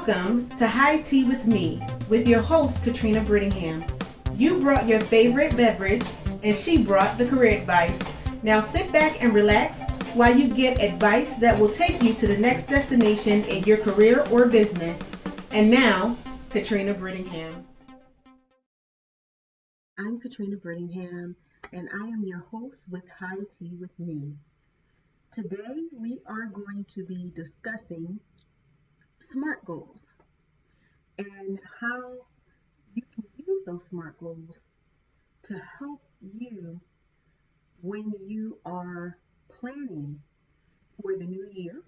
Welcome to High Tea with Me, with your host, Katrina Brittingham. You brought your favorite beverage, and she brought the career advice. Now sit back and relax while you get advice that will take you to the next destination in your career or business. And now, Katrina Brittingham. I'm Katrina Brittingham, and I am your host with High Tea with Me. Today, we are going to be discussing SMART goals and how you can use those SMART goals to help you when you are planning for the new year.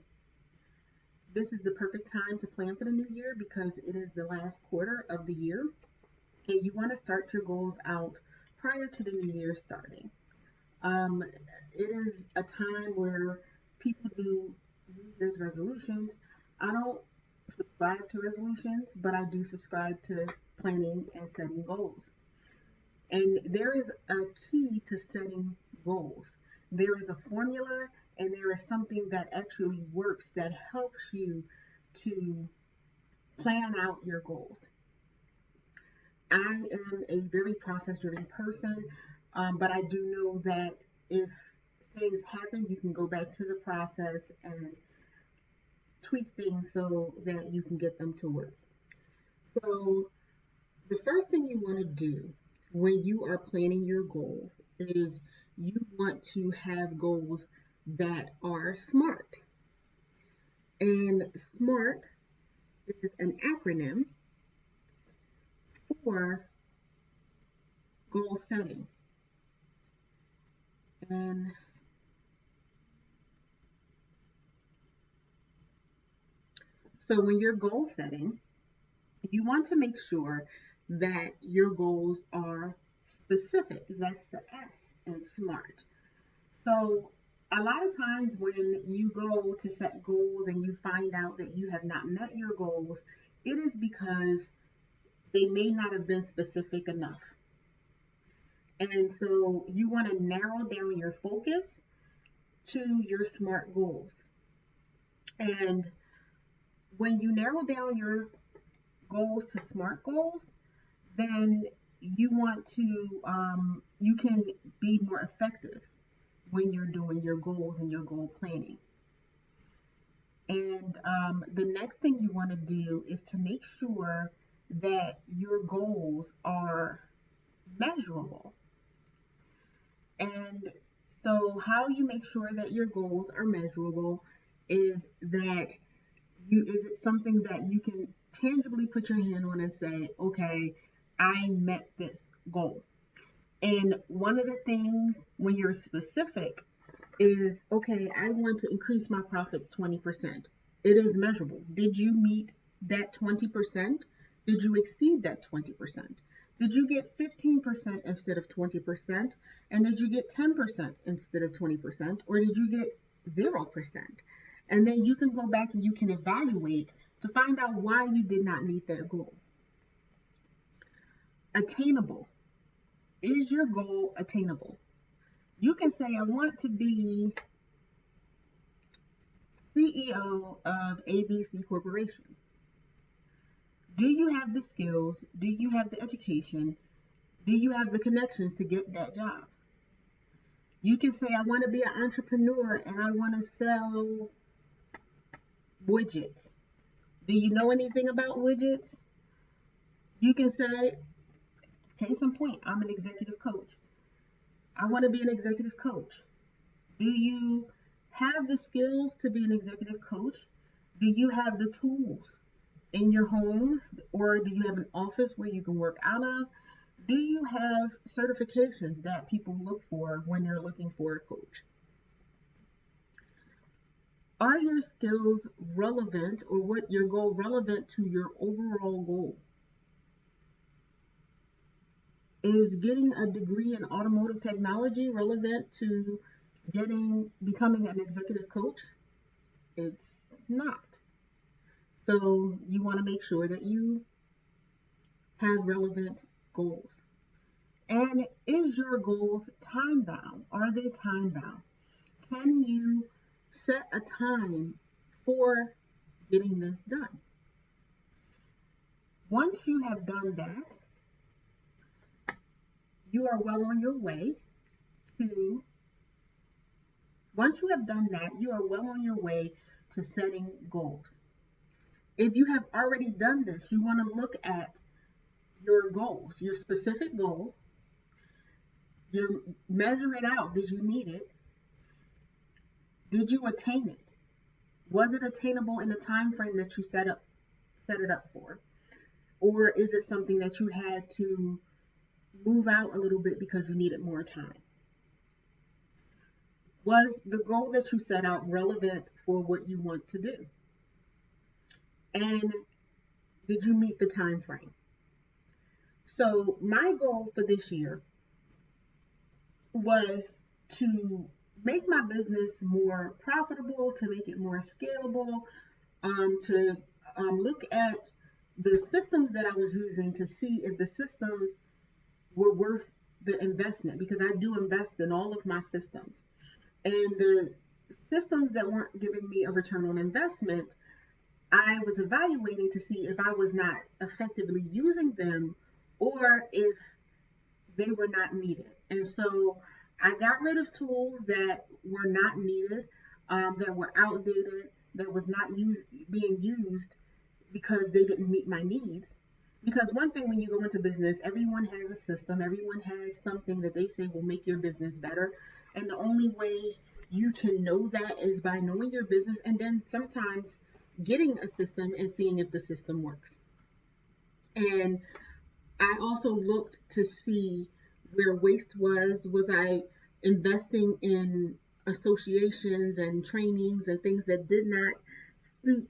This is the perfect time to plan for the new year because it is the last quarter of the year, and you want to start your goals out prior to the new year starting. It is a time where people do New Year's resolutions. I don't subscribe to resolutions, but I do subscribe to planning and setting goals. And there is a key to setting goals. There is a formula, and there is something that actually works that helps you to plan out your goals. I am a very process-driven person, but I do know that if things happen, you can go back to the process and tweak things so that you can get them to work. So the first thing you want to do when you are planning your goals is you want to have goals that are SMART. And SMART is an acronym for goal setting. And so when you're goal setting, you want to make sure that your goals are specific. That's the S in SMART. So a lot of times when you go to set goals and you find out that you have not met your goals, it is because they may not have been specific enough. And so you want to narrow down your focus to your SMART goals. And when you narrow down your goals to SMART goals, then you want to, you can be more effective when you're doing your goals and your goal planning. And the next thing you want to do is to make sure that your goals are measurable. And so how you make sure that your goals are measurable is that is it something that you can tangibly put your hand on and say, okay, I met this goal. And one of the things when you're specific is, okay, I want to increase my profits 20%. It is measurable. Did you meet that 20%? Did you exceed that 20%? Did you get 15% instead of 20%? And did you get 10% instead of 20%? Or did you get 0%? And then you can go back and you can evaluate to find out why you did not meet that goal. Attainable. Is your goal attainable? You can say, I want to be CEO of ABC Corporation. Do you have the skills? Do you have the education? Do you have the connections to get that job? You can say, I want to be an entrepreneur and I want to sell widgets. Do you know anything about widgets? You can say, case in point, I'm an executive coach. I want to be an executive coach. Do you have the skills to be an executive coach? Do you have the tools in your home, or do you have an office where you can work out of? Do you have certifications that people look for when they're looking for a coach? Are your skills relevant, or what your goal relevant to your overall goal? Is getting a degree in automotive technology relevant to becoming an executive coach? It's not. So you want to make sure that you have relevant goals. And is your goals time bound? Are they time bound? Can you set a time for getting this done? Once you have done that, you are well on your way to, once you have done that, you are well on your way to setting goals. If you have already done this, you want to look at your goals, your specific goal. You measure it out. Did you meet it? Did you attain it? Was it attainable in the time frame that you set it up for? Or is it something that you had to move out a little bit because you needed more time? Was the goal that you set out relevant for what you want to do? And did you meet the time frame? So my goal for this year was to make my business more profitable, to make it more scalable, to look at the systems that I was using to see if the systems were worth the investment, because I do invest in all of my systems. And the systems that weren't giving me a return on investment, I was evaluating to see if I was not effectively using them or if they were not needed. And so I got rid of tools that were not needed, that were outdated, that was not being used because they didn't meet my needs. Because one thing, when you go into business, everyone has a system, everyone has something that they say will make your business better. And the only way you can know that is by knowing your business, and then sometimes getting a system and seeing if the system works. And I also looked to see where waste was. Was I investing in associations and trainings and things that did not suit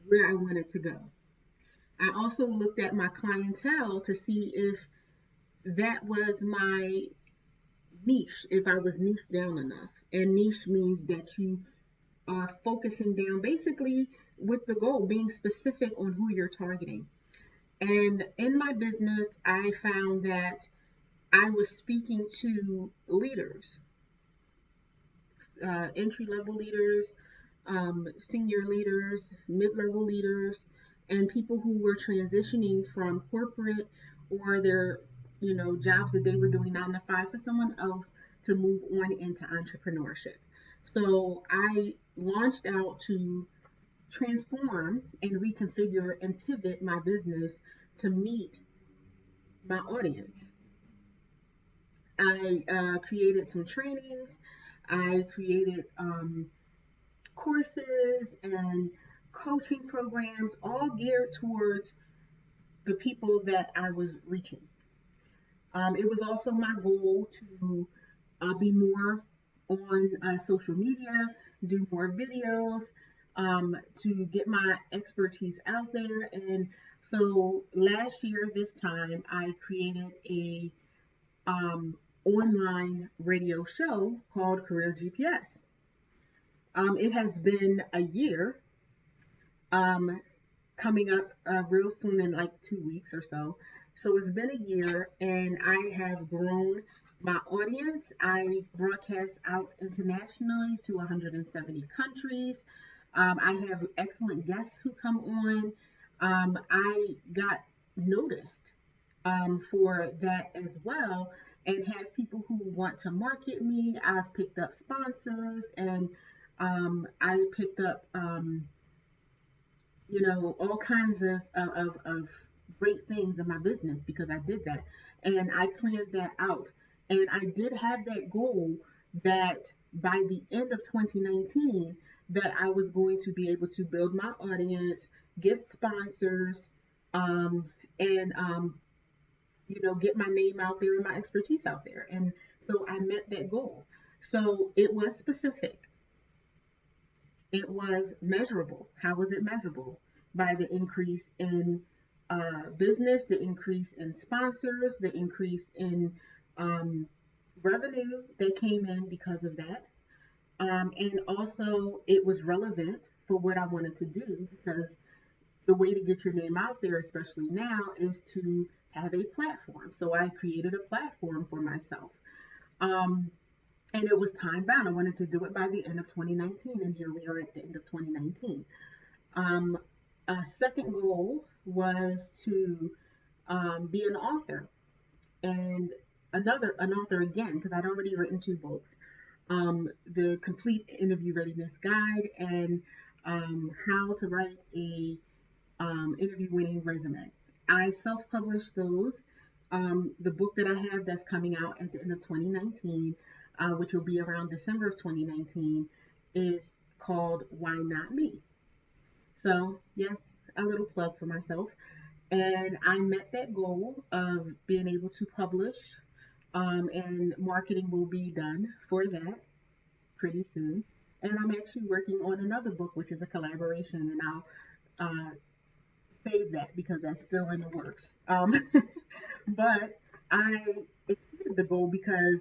where I wanted to go? I also looked at my clientele to see if that was my niche, if I was niche down enough. And niche means that you are focusing down basically with the goal, being specific on who you're targeting. And in my business, I found that I was speaking to leaders, entry-level leaders, senior leaders, mid-level leaders, and people who were transitioning from corporate or their, jobs that they were doing 9 to 5 for someone else to move on into entrepreneurship. So I launched out to transform and reconfigure and pivot my business to meet my audience. I created some trainings. I created courses and coaching programs, all geared towards the people that I was reaching. It was also my goal to be more on social media, do more videos, to get my expertise out there. And so last year, this time, I created a online radio show called Career GPS. It has been a year, coming up real soon in like 2 weeks or so. So it's been a year, and I have grown my audience. I broadcast out internationally to 170 countries. I have excellent guests who come on. I got noticed for that as well, and have people who want to market me. I've picked up sponsors, and I picked up all kinds of great things in my business because I did that, and I planned that out. And I did have that goal that by the end of 2019 that I was going to be able to build my audience, get sponsors, and get my name out there and my expertise out there. And so I met that goal. So it was specific. It was measurable. How was it measurable? By the increase in business, the increase in sponsors, the increase in revenue that came in because of that. And also, it was relevant for what I wanted to do, because the way to get your name out there, especially now, is to have a platform. So I created a platform for myself. And it was time bound. I wanted to do it by the end of 2019, and here we are at the end of 2019. A second goal was to be an author, and an author again, because I'd already written 2 books, the Complete Interview Readiness Guide, and how to write a interview winning resume. I self-published those. The book that I have that's coming out at the end of 2019, which will be around December of 2019, is called Why Not Me? So, yes, a little plug for myself. And I met that goal of being able to publish, and marketing will be done for that pretty soon. And I'm actually working on another book, which is a collaboration, and I'll save that because that's still in the works. But I exceeded the goal because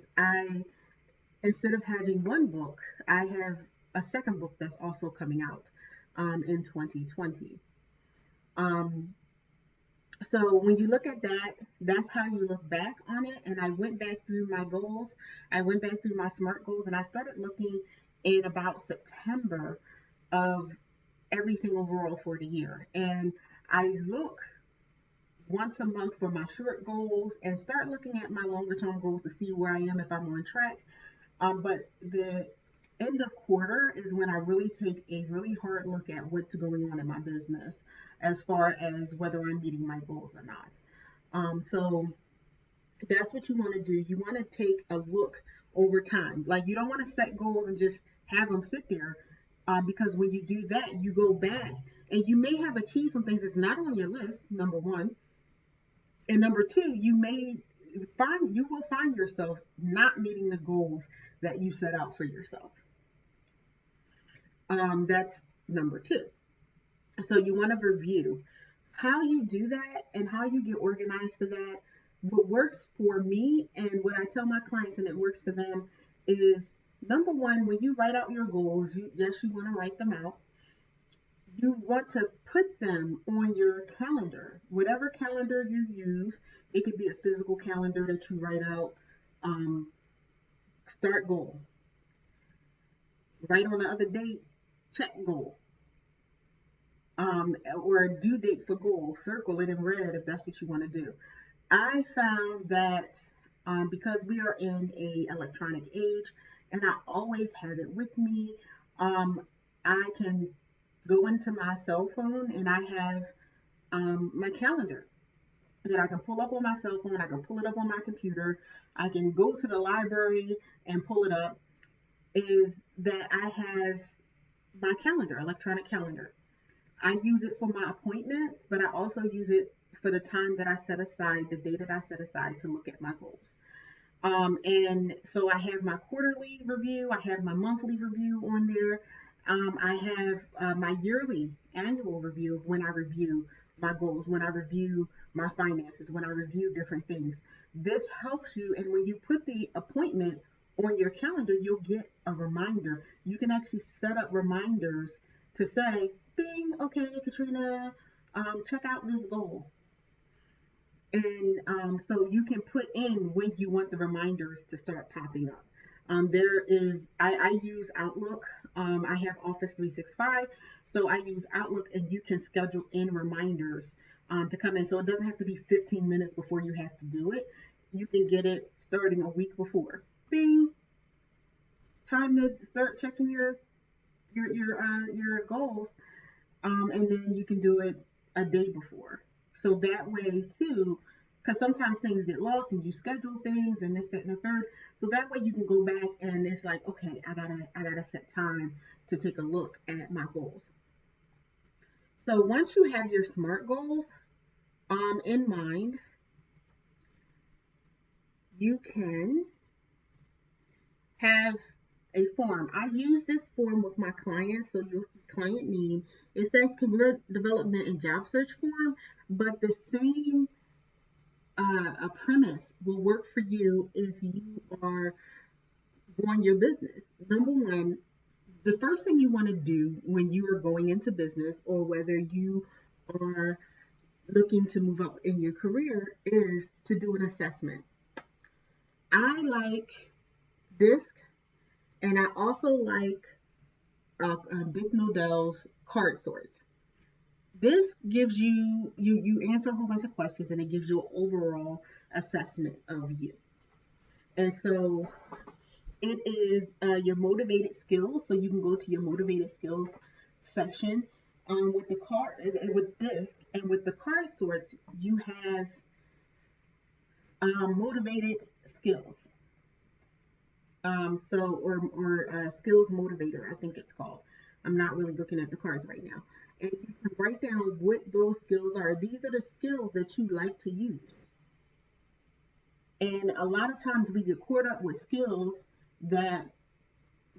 instead of having 1 book, I have a second book that's also coming out in 2020. Um, so when you look at that, that's how you look back on it. And I went back through my goals. I went back through my SMART goals, and I started looking in about September of everything overall for the year. And I look once a month for my short goals and start looking at my longer term goals to see where I am, if I'm on track. But the end of quarter is when I really take a really hard look at what's going on in my business as far as whether I'm meeting my goals or not. So that's what you want to do. You want to take a look over time. Like, you don't want to set goals and just have them sit there, because when you do that, you go back and you may have achieved some things that's not on your list, number one. And number two, you will find yourself not meeting the goals that you set out for yourself. That's number two. So you want to review how you do that and how you get organized for that. What works for me and what I tell my clients, and it works for them, is number one, when you write out your goals, yes, you want to write them out. You want to put them on your calendar, whatever calendar you use. It could be a physical calendar that you write out. Start goal. Write on the other date, check goal. Or due date for goal, circle it in red if that's what you want to do. I found that because we are in a electronic age, and I always have it with me, I can go into my cell phone and I have my calendar that I can pull up on my cell phone. I can pull it up on my computer. I can go to the library and pull it up. Is that I have my calendar, electronic calendar. I use it for my appointments, but I also use it for the time that I set aside, the day that I set aside to look at my goals. And so I have my quarterly review, I have my monthly review on there. I have my yearly annual review of when I review my goals, when I review my finances, when I review different things. This helps you, and when you put the appointment on your calendar, you'll get a reminder. You can actually set up reminders to say, bing, okay, Katrina, check out this goal. And so you can put in when you want the reminders to start popping up. I use Outlook. I have Office 365, so I use Outlook, and you can schedule in reminders to come in. So it doesn't have to be 15 minutes before you have to do it. You can get it starting a week before. Bing, time to start checking your goals, and then you can do it a day before. So that way too, because sometimes things get lost and you schedule things and this, that, and the third. So that way you can go back and it's like, okay, I gotta set time to take a look at my goals. So once you have your SMART goals in mind, you can have a form. I use this form with my clients, so you'll see client name. It says career development and job search form, but the same premise will work for you if you are growing your business. Number one, the first thing you want to do when you are going into business, or whether you are looking to move up in your career, is to do an assessment. I like DISC, and I also like Dick Nodell's card sorts. This gives you answer a whole bunch of questions, and it gives you an overall assessment of you. And so it is your motivated skills. So you can go to your motivated skills section. With the card, with this, and with the card sorts, you have motivated skills. Skills motivator, I think it's called. I'm not really looking at the cards right now. And you can write down what those skills are. These are the skills that you like to use. And a lot of times we get caught up with skills that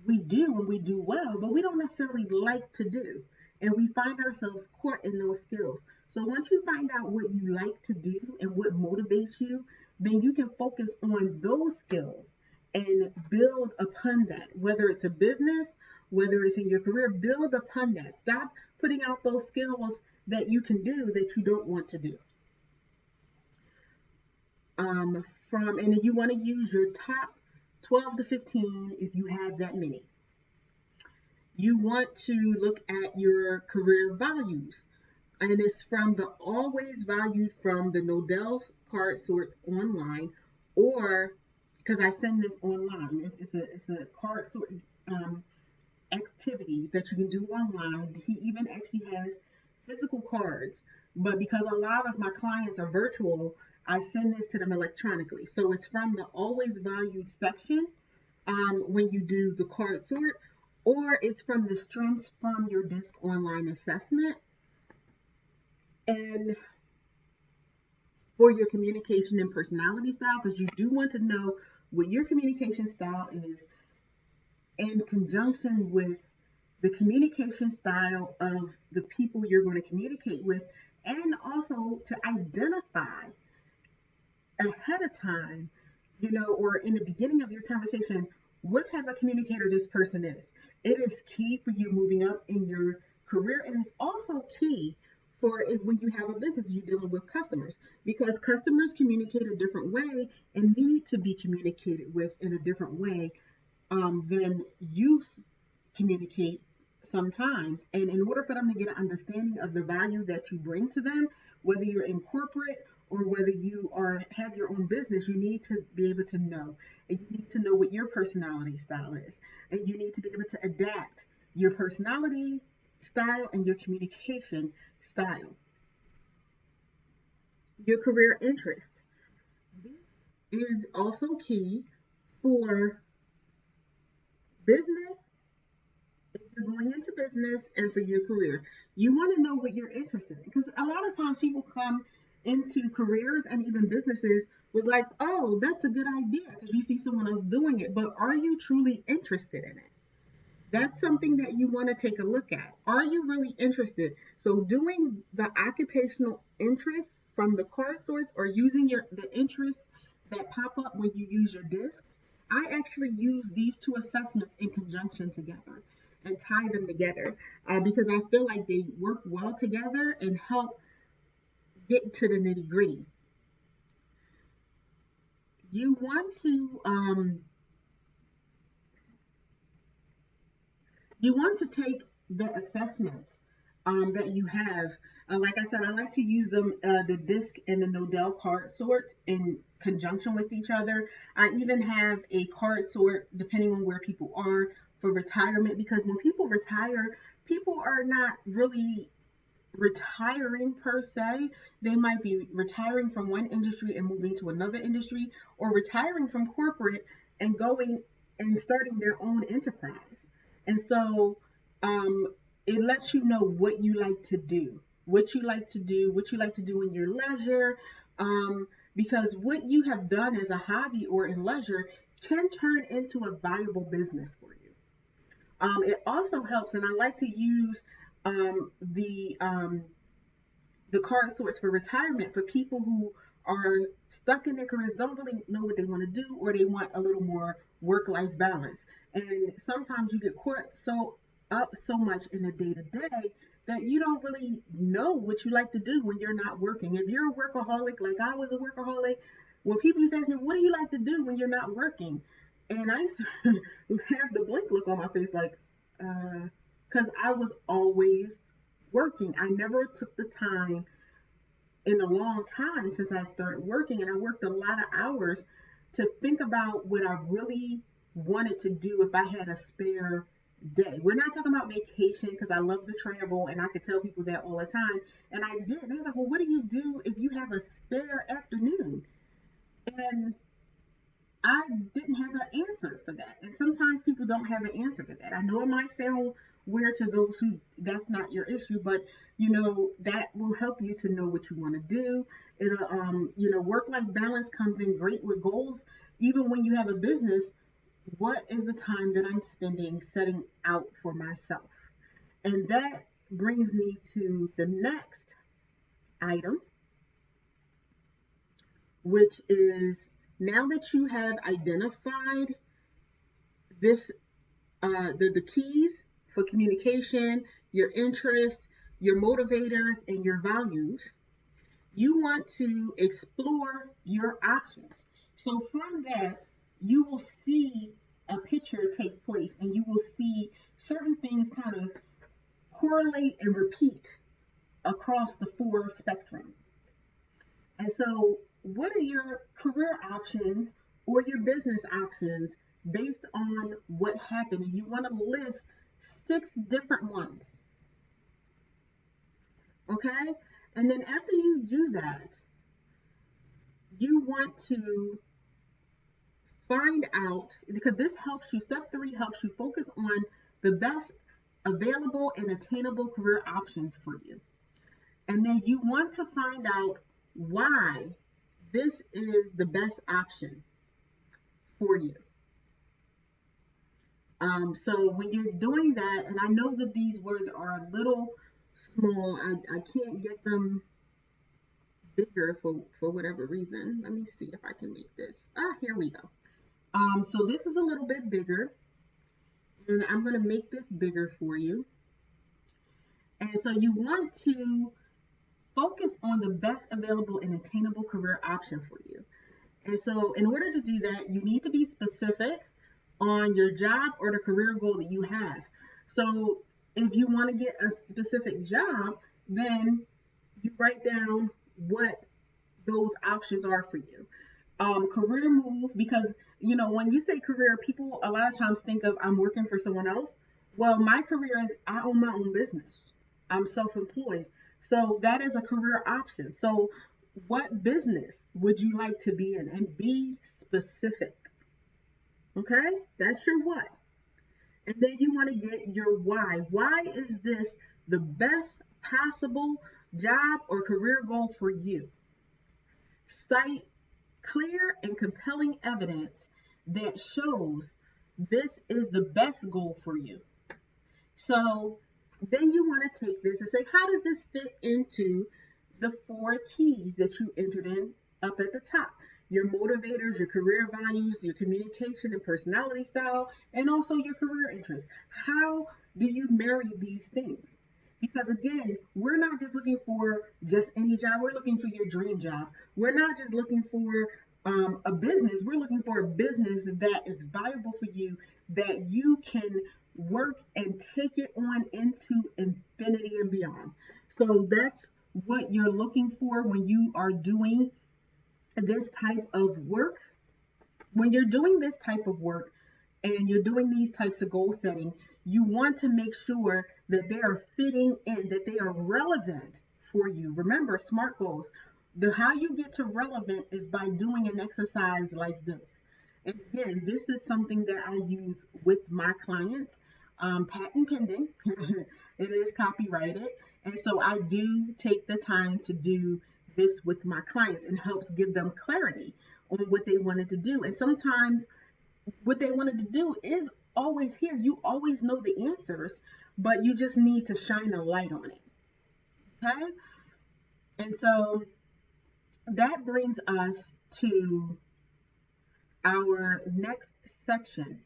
we do and we do well, but we don't necessarily like to do. And we find ourselves caught in those skills. So once you find out what you like to do and what motivates you, then you can focus on those skills and build upon that. Whether it's a business, whether it's in your career, build upon that. Stop putting out those skills that you can do that you don't want to do. And you want to use your top 12 to 15 if you have that many. You want to look at your career values, and it's from the always valued from the Nodell card sorts online, or because I send this online, it's a card sort activity that you can do online. He even actually has physical cards, but because a lot of my clients are virtual, I send this to them electronically. So it's from the always valued section when you do the card sort, or it's from the strengths from your DISC online assessment. And for your communication and personality style, because you do want to know what your communication style is in conjunction with the communication style of the people you're going to communicate with, and also to identify ahead of time, or in the beginning of your conversation, what type of communicator this person is. It is key for you moving up in your career, and it's also key for when you have a business, you're dealing with customers, because customers communicate a different way and need to be communicated with in a different way than you communicate sometimes. And in order for them to get an understanding of the value that you bring to them, whether you're in corporate or whether you have your own business, you need to be able to know. And you need to know what your personality style is. And you need to be able to adapt your personality style and your communication style. Your career interest. This is also key for business, if you're going into business, and for your career. You want to know what you're interested in, because a lot of times people come into careers and even businesses with like, oh, that's a good idea because you see someone else doing it, but are you truly interested in it? That's something that you want to take a look at. Are you really interested? So doing the occupational interest from the card sorts, or using the interests that pop up when you use your DISC, I actually use these two assessments in conjunction together and tie them together because I feel like they work well together and help get to the nitty gritty. You want to take the assessments that you have. Like I said, I like to use them, the DISC and the Nodell card sort in conjunction with each other. I even have a card sort depending on where people are for retirement, because when people retire, people are not really retiring per se. They might be retiring from one industry and moving to another industry, or retiring from corporate and going and starting their own enterprise. And so it lets you know what you like to do, what you like to do in your leisure, because what you have done as a hobby or in leisure can turn into a valuable business for you. It also helps, and I like to use the card sorts for retirement for people who are stuck in their careers, don't really know what they want to do, or they want a little more work-life balance. And sometimes you get caught so much in the day-to-day that you don't really know what you like to do when you're not working. If you're a workaholic, like I was a workaholic, when people used to ask me, what do you like to do when you're not working? And I used to have the blank look on my face, like, because I was always working. I never took the time in a long time since I started working, and I worked a lot of hours to think about what I really wanted to do if I had a spare day. We're not talking about vacation, because I love to travel and I could tell people that all the time. And I did. And they was like, well, what do you do if you have a spare afternoon? And I didn't have an answer for that. And sometimes people don't have an answer for that. I know it might sound weird to those who that's not your issue, but that will help you to know what you want to do. It'll work-life balance comes in great with goals. Even when you have a business, what is the time that I'm spending setting out for myself? And that brings me to the next item, which is, now that you have identified this, the keys for communication, your interests, your motivators, and your values, you want to explore your options. So from that, you will see a picture take place, and you will see certain things kind of correlate and repeat across the 4 spectrum. And so, what are your career options or your business options based on what happened? And you want to list 6 different ones. Okay? And then after you do that, you want to find out, because this helps you, step 3 helps you focus on the best available and attainable career options for you. And then you want to find out why this is the best option for you. So when you're doing that, and I know that these words are a little small, I can't get them bigger for whatever reason. Let me see if I can make this. Here we go. So this is a little bit bigger, and I'm going to make this bigger for you. And so you want to focus on the best available and attainable career option for you. And so in order to do that, you need to be specific on your job or the career goal that you have. So if you want to get a specific job, then you write down what those options are for you. Career move, because when you say career, people a lot of times think of, I'm working for someone else. Well, my career is, I own my own business. I'm self-employed. So that is a career option. So what business would you like to be in? And be specific. Okay? That's your what. And then you want to get your why. Why is this the best possible job or career goal for you? Cite clear and compelling evidence that shows this is the best goal for you. So then you want to take this and say, how does this fit into the 4 keys that you entered in up at the top? Your motivators, your career values, your communication and personality style, and also your career interests. How do you marry these things? Because again, we're not just looking for just any job. We're looking for your dream job. We're not just looking for a business. We're looking for a business that is viable for you, that you can work and take it on into infinity and beyond. So that's what you're looking for when you are doing this type of work. When you're doing this type of work and you're doing these types of goal setting, you want to make sure that they are fitting in, that they are relevant for you. Remember, SMART goals. How you get to relevant is by doing an exercise like this. And again, this is something that I use with my clients, patent pending. It is copyrighted. And so I do take the time to do this with my clients, and helps give them clarity on what they wanted to do. And sometimes what they wanted to do is always here. You always know the answers, but you just need to shine a light on it. Okay? And so that brings us to our next section.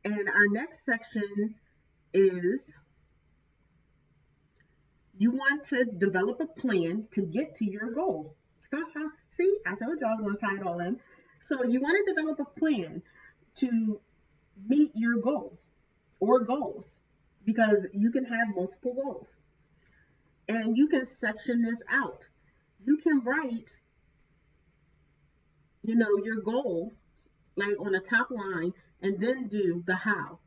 And our next section is, you want to develop a plan to get to your goal. See, I told you I was going to tie it all in. So you want to develop a plan to meet your goal. or goals, because you can have multiple goals. And you can section this out. You can write, your goal like on the top line and then do the how.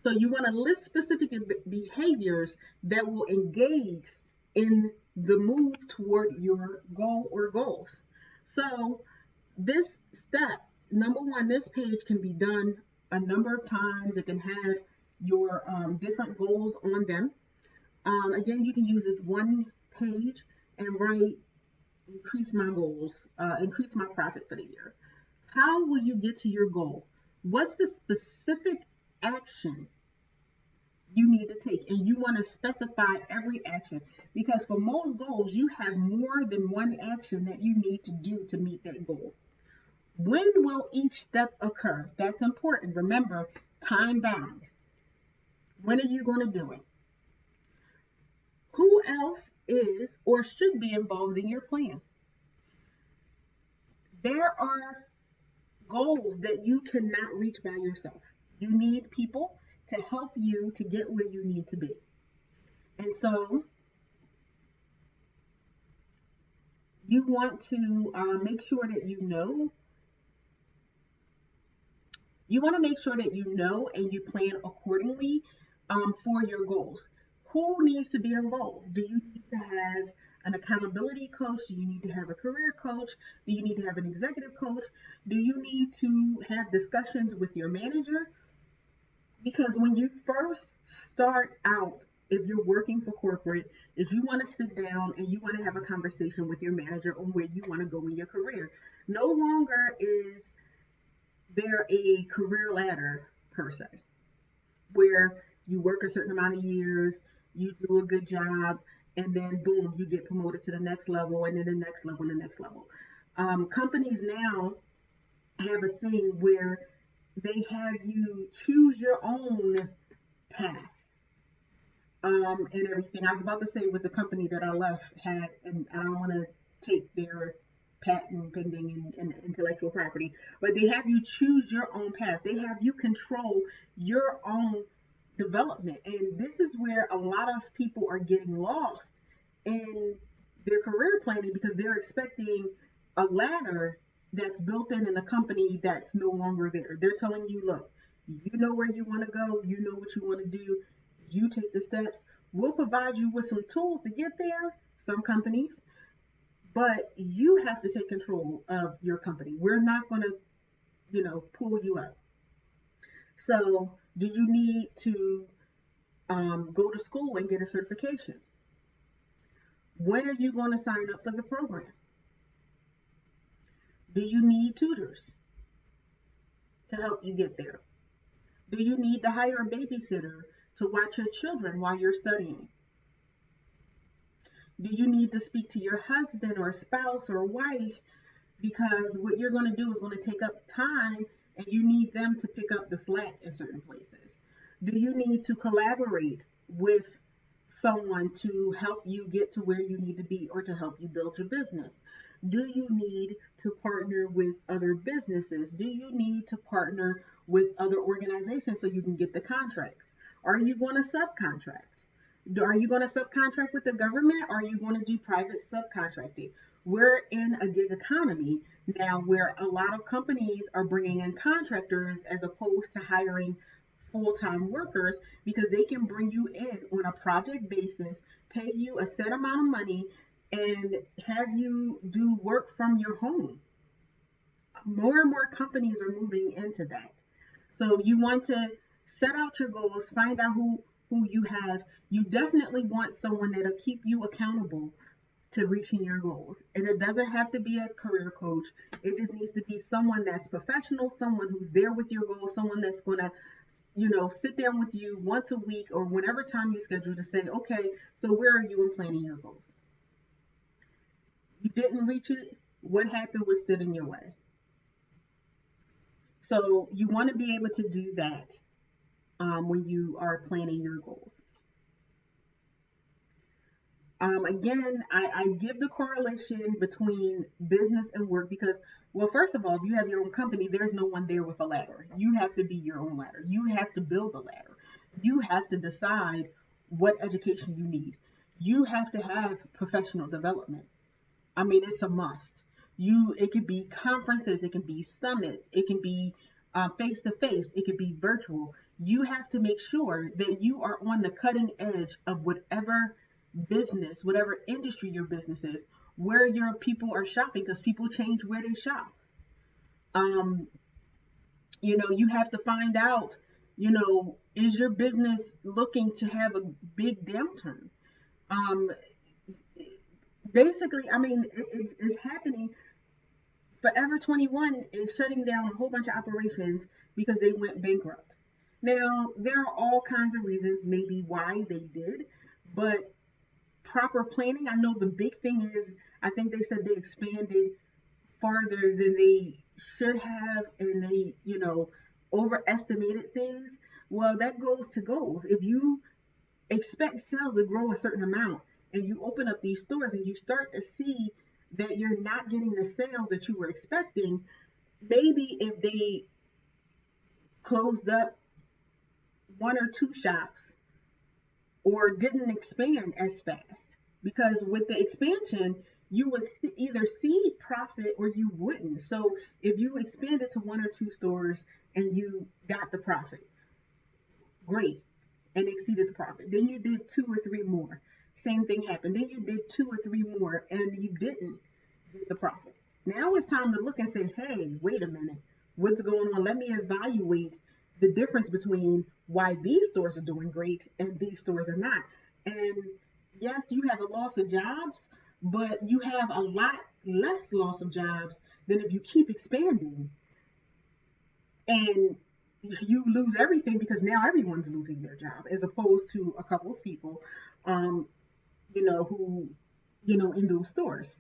So you want to list specific behaviors that will engage in the move toward your goal or goals. So this step, number one, this page can be done a number of times. It can have your different goals on them. Again, you can use this one page and write, increase my goals, increase my profit for the year. How will you get to your goal? What's the specific action you need to take? And you want to specify every action, because for most goals, you have more than one action that you need to do to meet that goal. When will each step occur? That's important. Remember, time bound. When are you going to do it? Who else is or should be involved in your plan? There are goals that you cannot reach by yourself. You need people to help you to get where you need to be. And so you want to make sure that you want to make sure that you know and you plan accordingly for your goals. Who needs to be involved? Do you need to have an accountability coach? Do you need to have a career coach? Do you need to have an executive coach? Do you need to have discussions with your manager? Because when you first start out, if you're working for corporate, is you want to sit down and you want to have a conversation with your manager on where you want to go in your career. No longer is there a career ladder per se, where you work a certain amount of years, you do a good job, and then boom, you get promoted to the next level, and then the next level, and the next level. Companies now have a thing where they have you choose your own path, and everything. I was about to say with the company that I left had, and I don't want to take their patent pending and intellectual property, but they have you choose your own path. They have you control your own development. And this is where a lot of people are getting lost in their career planning, because they're expecting a ladder that's built in a company that's no longer there. They're telling you, look, you know where you want to go, you know what you want to do, you take the steps. We'll provide you with some tools to get there, some companies, but you have to take control of your company. We're not going to, pull you up. So do you need to go to school and get a certification? When are you going to sign up for the program? Do you need tutors to help you get there? Do you need to hire a babysitter to watch your children while you're studying? Do you need to speak to your husband or spouse or wife, because what you're going to do is going to take up time and you need them to pick up the slack in certain places? Do you need to collaborate with someone to help you get to where you need to be or to help you build your business? Do you need to partner with other businesses? Do you need to partner with other organizations so you can get the contracts? Are you going to subcontract? Are you going to subcontract with the government? Or are you going to do private subcontracting? We're in a gig economy now where a lot of companies are bringing in contractors as opposed to hiring full-time workers, because they can bring you in on a project basis, pay you a set amount of money, and have you do work from your home. More and more companies are moving into that. So you want to set out your goals, find out who you have. You definitely want someone that'll keep you accountable to reaching your goals. And it doesn't have to be a career coach. It just needs to be someone that's professional, someone who's there with your goals, someone that's going to, sit down with you once a week or whenever time you schedule to say, okay, so where are you in planning your goals? You didn't reach it. What happened? What stood in your way? So you want to be able to do that when you are planning your goals. Again, I give the correlation between business and work because, well, first of all, if you have your own company, there's no one there with a ladder. You have to be your own ladder. You have to build a ladder. You have to decide what education you need. You have to have professional development. I mean, it's a must. It could be conferences, it can be summits, it can be face to face, it could be virtual. You have to make sure that you are on the cutting edge of whatever business, whatever industry your business is, where your people are shopping, because people change where they shop. Um, you have to find out, is your business looking to have a big downturn? Um, Basically, I mean, it's happening. Forever 21 is shutting down a whole bunch of operations because they went bankrupt. Now, there are all kinds of reasons maybe why they did, but proper planning, I know the big thing is, I think they said they expanded farther than they should have, and they, overestimated things. Well, that goes to goals. If you expect sales to grow a certain amount and you open up these stores and you start to see that you're not getting the sales that you were expecting, maybe if they closed up one or two shops or didn't expand as fast, because with the expansion you would either see profit or you wouldn't. So if you expanded to one or two stores and you got the profit, great, and exceeded the profit. Then you did two or three more. Same thing happened. Then you did two or three more and you didn't get the profit. Now it's time to look and say, hey, wait a minute. What's going on? Let me evaluate the difference between why these stores are doing great and these stores are not. And yes, you have a loss of jobs, but you have a lot less loss of jobs than if you keep expanding. And you lose everything because now everyone's losing their job, as opposed to a couple of people, um, who, in those stores.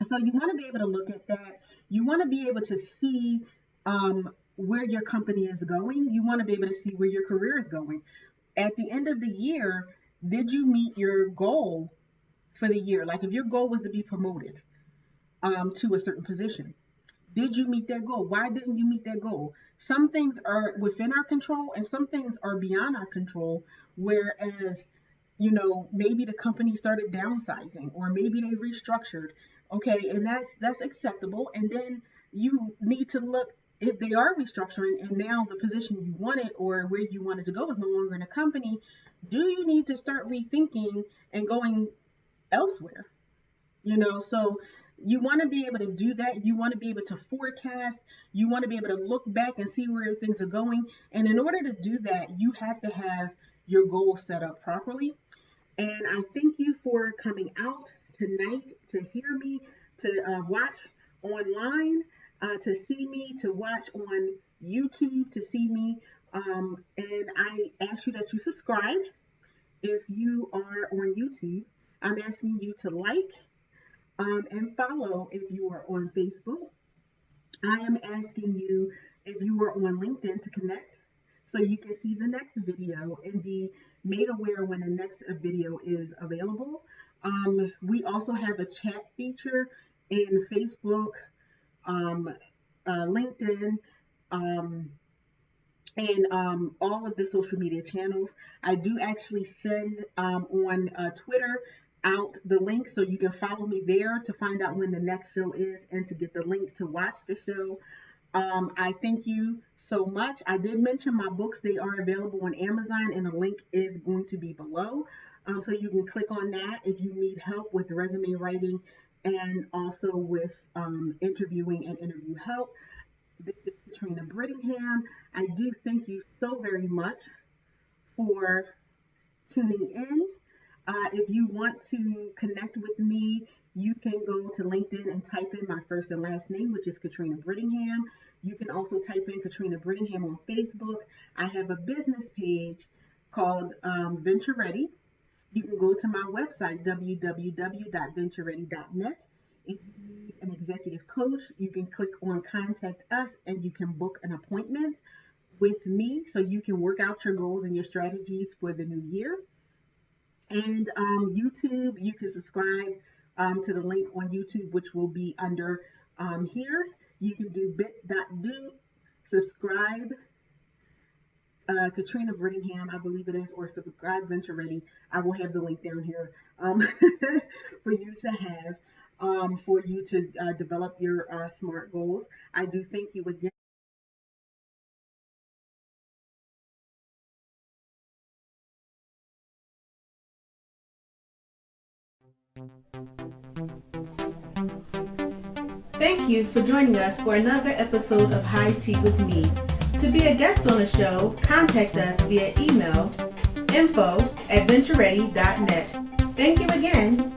So you want to be able to look at that. You want to be able to see where your company is going. You want to be able to see where your career is going. At the end of the year, did you meet your goal for the year? Like if your goal was to be promoted to a certain position, did you meet that goal? Why didn't you meet that goal? Some things are within our control and some things are beyond our control, whereas, maybe the company started downsizing or maybe they restructured. Okay, and that's acceptable. And then you need to look, if they are restructuring and now the position you wanted or where you wanted to go is no longer in a company, do you need to start rethinking and going elsewhere? So you want to be able to do that. You want to be able to forecast. You want to be able to look back and see where things are going. And in order to do that, you have to have your goals set up properly. And I thank you for coming out tonight to hear me, to watch online, to see me, to watch on YouTube, to see me. And I ask you that you subscribe. If you are on YouTube, I'm asking you to like and follow if you are on Facebook. I am asking you if you are on LinkedIn to connect so you can see the next video and be made aware when the next video is available. We also have a chat feature in Facebook, LinkedIn, and all of the social media channels. I do actually send on Twitter out the link so you can follow me there to find out when the next show is and to get the link to watch the show. I thank you so much. I did mention my books. They are available on Amazon and the link is going to be below. So you can click on that if you need help with resume writing and also with interviewing and interview help. This is Katrina Brittingham. I do thank you so very much for tuning in. If you want to connect with me, you can go to LinkedIn and type in my first and last name, which is Katrina Brittingham. You can also type in Katrina Brittingham on Facebook. I have a business page called VentureReady. You can go to my website, www.ventureready.net. If you need an executive coach, you can click on Contact Us and you can book an appointment with me so you can work out your goals and your strategies for the new year. And YouTube, you can subscribe to the link on YouTube, which will be under here. You can do bit.do subscribe Katrina Brittingham, I believe it is, or subscribe VentureReady. I will have the link down here for you to have, for you to develop your SMART goals. I do thank you again. Thank you for joining us for another episode of High Tea with Me. To be a guest on the show, contact us via email info@ventureready.net. Thank you again.